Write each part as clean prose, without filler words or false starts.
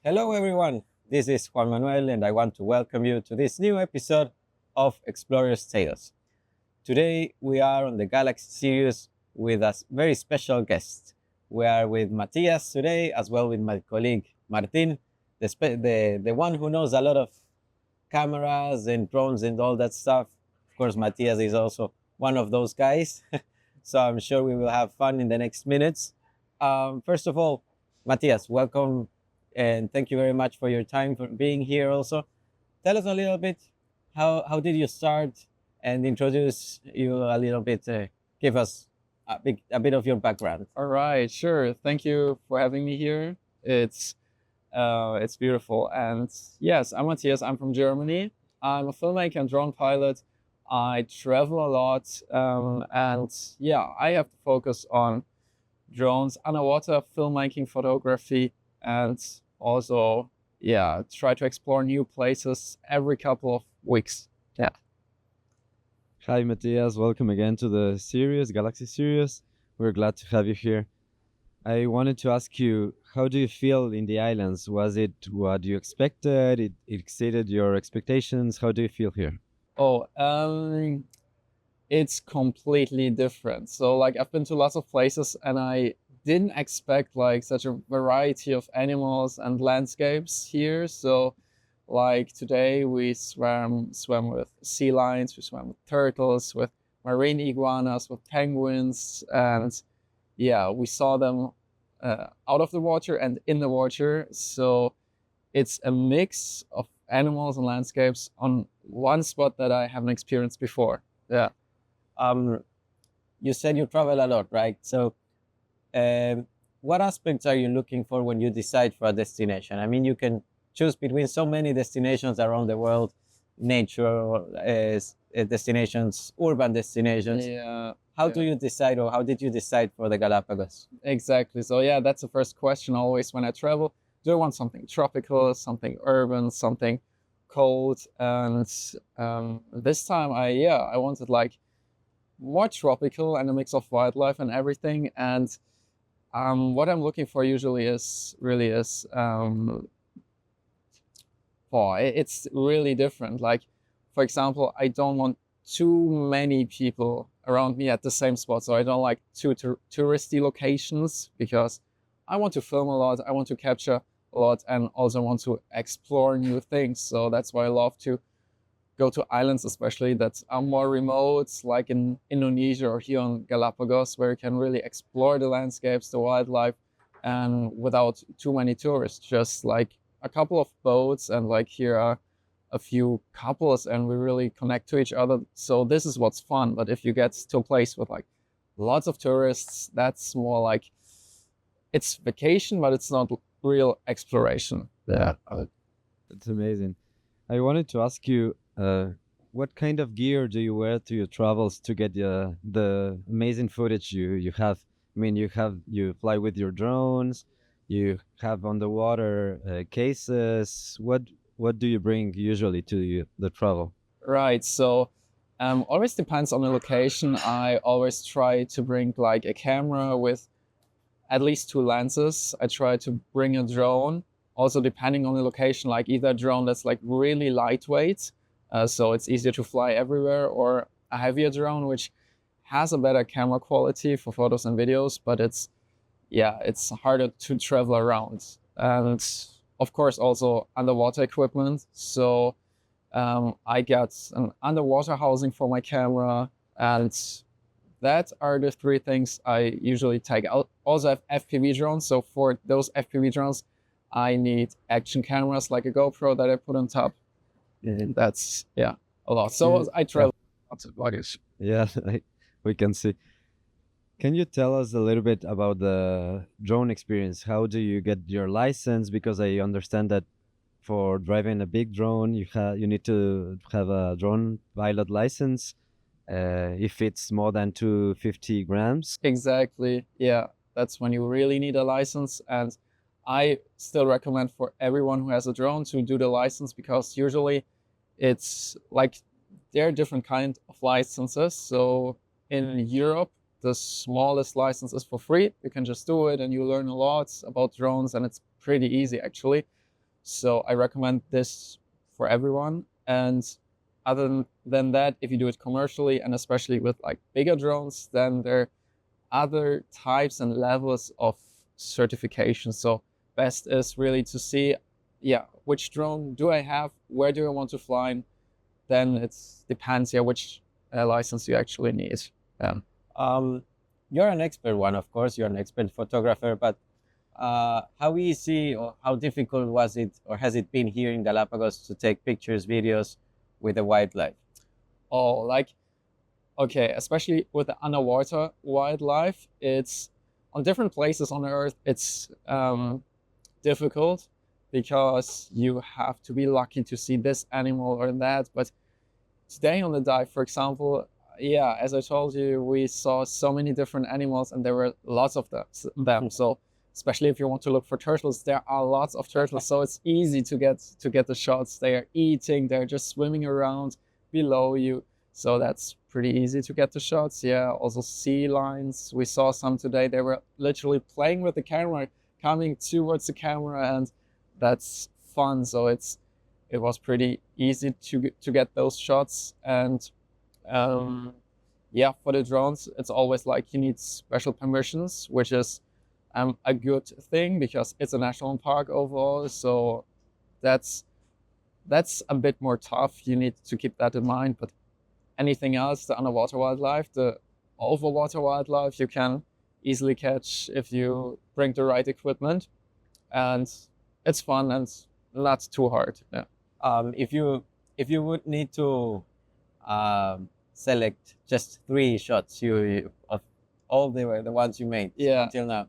Hello, everyone. This is Juan Manuel, and I want to welcome you to this new episode of Explorer's Tales. Today, we are on the Galaxy series with a very special guest. We are with Matthias today, as well with my colleague Martin, the one who knows a lot of cameras and drones and all that stuff. Of course, Matthias is also one of those guys. So I'm sure we will have fun in the next minutes. First of all, Matthias, welcome and thank you very much for your time for being here also. Tell us a little bit how did you start and introduce you a little bit, give us a bit of your background. All right, sure. Thank you for having me here. It's beautiful. And yes, I'm Matthias. I'm from Germany. I'm a filmmaker and drone pilot. I travel a lot, and yeah, I have to focus on drones, underwater filmmaking, photography, and also try to explore new places every couple of weeks. Yeah. Hi, Matthias. Welcome again to the series, Galaxy series. We're glad to have you here. I wanted to ask you, how do you feel in the islands? Was it what you expected? It exceeded your expectations? How do you feel here? Oh, it's completely different. So like I've been to lots of places and I didn't expect like such a variety of animals and landscapes here. So like today we swam with sea lions, we swam with turtles, with marine iguanas, with penguins, and yeah, we saw them out of the water and in the water. So it's a mix of animals and landscapes on one spot that I haven't experienced before. Yeah. You said you travel a lot, right? So what aspects are you looking for when you decide for a destination? I mean, you can choose between so many destinations around the world, nature destinations, urban destinations. Yeah. How do you decide, or how did you decide for the Galapagos? Exactly. So yeah, that's the first question always when I travel. Do I want something tropical, something urban, something cold? And this time I wanted like more tropical and a mix of wildlife and everything. And what I'm looking for usually is it's really different. Like, for example, I don't want too many people around me at the same spot. So I don't like too touristy locations because I want to film a lot, I want to capture a lot, and also want to explore new things. So that's why I love to go to islands, especially that are more remote, like in Indonesia or here on Galapagos, where you can really explore the landscapes, the wildlife, and without too many tourists, just like a couple of boats, and like here are a few couples and we really connect to each other. So this is what's fun. But if you get to a place with like lots of tourists, that's more like it's vacation, but it's not real exploration. Yeah. That's amazing. I wanted to ask you, what kind of gear do you wear to your travels to get the amazing footage you have? I mean, you fly with your drones, you have underwater cases. What do you bring usually to the travel? Right. So always depends on the location. I always try to bring like a camera with at least two lenses. I try to bring a drone. Also, depending on the location, like either a drone that's like really lightweight, so it's easier to fly everywhere, or a heavier drone which has a better camera quality for photos and videos, but it's harder to travel around. And of course, also underwater equipment. So I got an underwater housing for my camera, and that are the three things I usually take. I also have FPV drones. So for those FPV drones, I need action cameras like a GoPro that I put on top. And that's a lot. So I travel lots of luggage. Yeah, we can see. Can you tell us a little bit about the drone experience? How do you get your license? Because I understand that for driving a big drone, you need to have a drone pilot license. If it's more than 250 grams. Exactly. Yeah, that's when you really need a license. And I still recommend for everyone who has a drone to do the license, because usually it's like there are different kinds of licenses. So in Europe, the smallest license is for free. You can just do it and you learn a lot about drones, and it's pretty easy actually. So I recommend this for everyone. And other than that, if you do it commercially and especially with like bigger drones, then there are other types and levels of certification. So best is really to see, yeah, which drone do I have, where do I want to fly, and then it depends, yeah, which license you actually need. Um, Um, you're an expert one, of course. You're an expert photographer, but how easy or how difficult was it, or has it been here in Galapagos to take pictures, videos with the wildlife? oh, like, okay, especially with the underwater wildlife, it's on different places on Earth, it's difficult because you have to be lucky to see this animal or that. But today on the dive, for example, yeah, as I told you, we saw so many different animals and there were lots of them. So especially if you want to look for turtles, there are lots of turtles. So it's easy to get the shots. They are eating, they're just swimming around below you. So that's pretty easy to get the shots. Yeah, also sea lions. We saw some today. They were literally playing with the camera, coming towards the camera, and that's fun. So it was pretty easy to get those shots. And yeah, for the drones, it's always like you need special permissions, which is a good thing because it's a national park overall. So that's a bit more tough. You need to keep that in mind. But anything else, the underwater wildlife, the overwater wildlife, you can easily catch if you bring the right equipment, and it's fun and not too hard. Yeah. If you would need to select just 3 shots of all the ones you made Yeah. until now,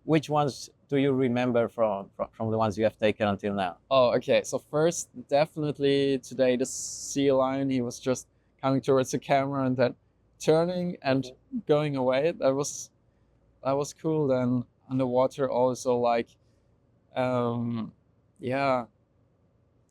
which ones do you remember from the ones you have taken until now? Oh, okay. So first, definitely today, the sea lion, he was just coming towards the camera and then turning and going away. That was cool. Then underwater also, like, yeah,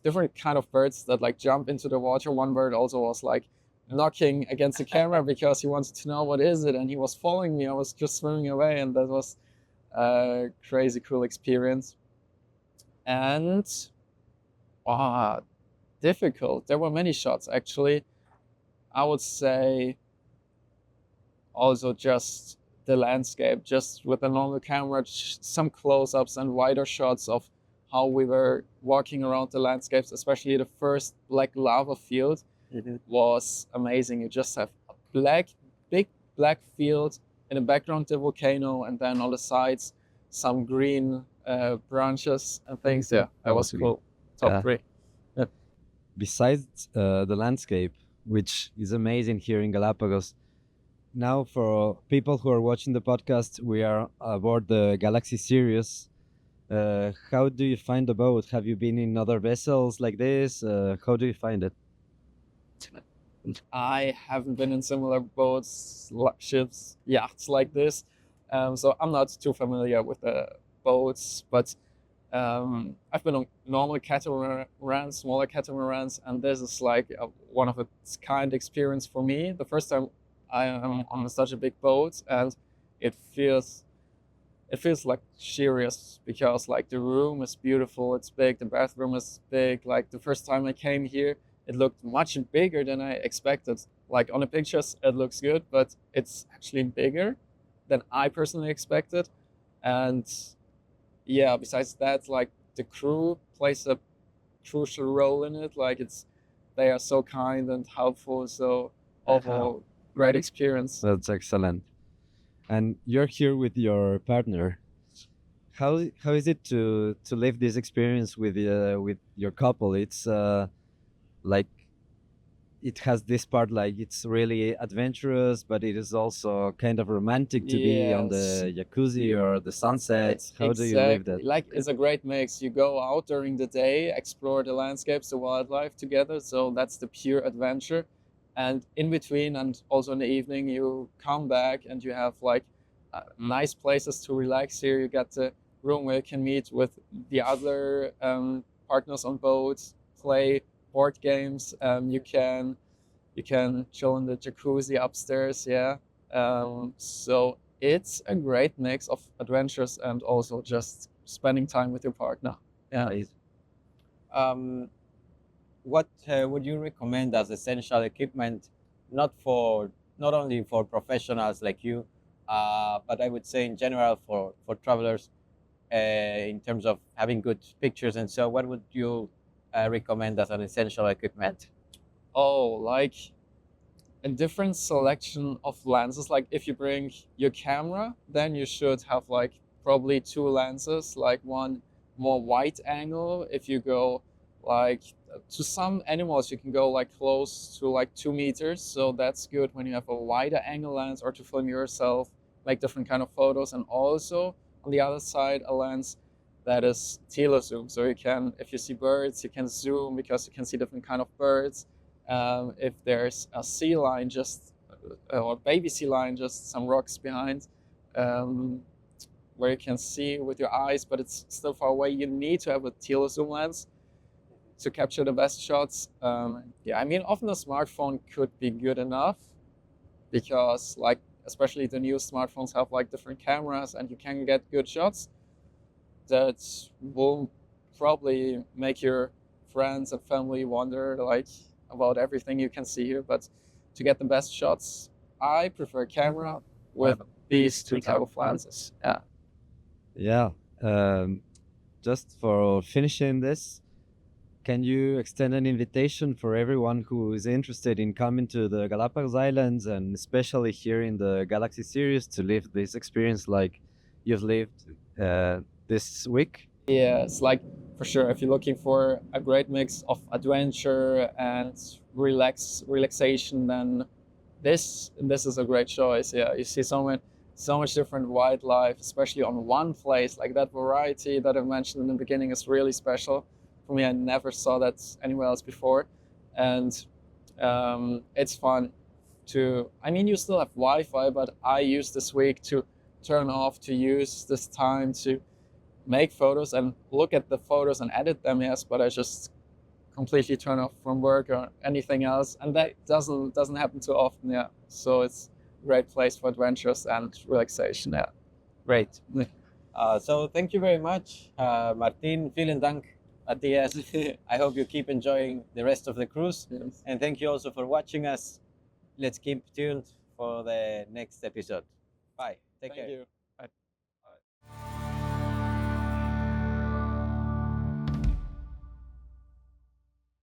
different kind of birds that like jump into the water. One bird also was like knocking against the camera because he wanted to know what is it, and he was following me. I was just swimming away, and that was a crazy cool experience. And difficult. There were many shots actually. I would say also just the landscape, just with a normal camera, some close-ups and wider shots of how we were walking around the landscapes, especially the first black lava field was amazing. You just have a big black field, in the background the volcano, and then on the sides some green branches and things. Yeah, that was cool. Top 3. Yeah. Besides the landscape, which is amazing here in Galapagos, now for people who are watching the podcast, we are aboard the Galaxy Sirius. How do you find the boat? Have you been in other vessels like this? How do you find it? I haven't been in similar boats, ships, yachts like this. So I'm not too familiar with the boats, but I've been on normal catamarans, smaller catamarans, and this is like one of its kind experience for me. The first time I am on such a big boat, and it feels like serious because like the room is beautiful, it's big, the bathroom is big. Like the first time I came here, it looked much bigger than I expected. Like on the pictures, it looks good, but it's actually bigger than I personally expected. And yeah, besides that, like the crew plays a crucial role in it. Like they are so kind and helpful. So overall, great experience. That's excellent. And you're here with your partner. How is it to live this experience with your couple? It's like it has this part like it's really adventurous, but it is also kind of romantic to be on the jacuzzi or the sunsets. How do you live that? Like it's a great mix. You go out during the day, explore the landscapes, the wildlife together. So that's the pure adventure. And in between, and also in the evening, you come back and you have like nice places to relax here. You got the room where you can meet with the other partners on boats, play board games. You can chill in the jacuzzi upstairs. Yeah. So it's a great mix of adventures and also just spending time with your partner. Yeah. What would you recommend as essential equipment, not only for professionals like you, but I would say in general for travelers, in terms of having good pictures and so, what would you recommend as an essential equipment? Oh, like a different selection of lenses. Like if you bring your camera, then you should have like probably two lenses, like one more wide angle. If you go like to some animals, you can go like close to like 2 meters. So that's good when you have a wider angle lens or to film yourself, make different kind of photos. And also on the other side, a lens that is telezoom. So you can, if you see birds, you can zoom because you can see different kind of birds. If there's a sea lion just or baby sea lion, just some rocks behind, um, where you can see with your eyes, but it's still far away. You need to have a telezoom lens to capture the best shots. Yeah, I mean, often a smartphone could be good enough because, like, especially the new smartphones have like different cameras, and you can get good shots. That will probably make your friends and family wonder, like, about everything you can see here. But to get the best shots, I prefer camera with these two type of lenses. Yeah. Yeah. Just for finishing this, can you extend an invitation for everyone who is interested in coming to the Galapagos Islands and especially here in the Galaxy series to live this experience like you've lived this week? Yeah, it's like for sure if you're looking for a great mix of adventure and relaxation, then this is a great choice. Yeah, you see so much different wildlife, especially on one place. Like that variety that I mentioned in the beginning is really special for me. I never saw that anywhere else before, and it's fun to. I mean, you still have Wi-Fi, but I use this week to turn off, to use this time to make photos and look at the photos and edit them, yes, but I just completely turn off from work or anything else, and that doesn't happen too often. Yeah, so it's a great place for adventures and relaxation. Yeah. Great. So thank you very much, Martin. Vielen Dank, Matthias. I hope you keep enjoying the rest of the cruise, Yes. and thank you also for watching us. Let's keep tuned for the next episode. Bye. Take care. Thank you.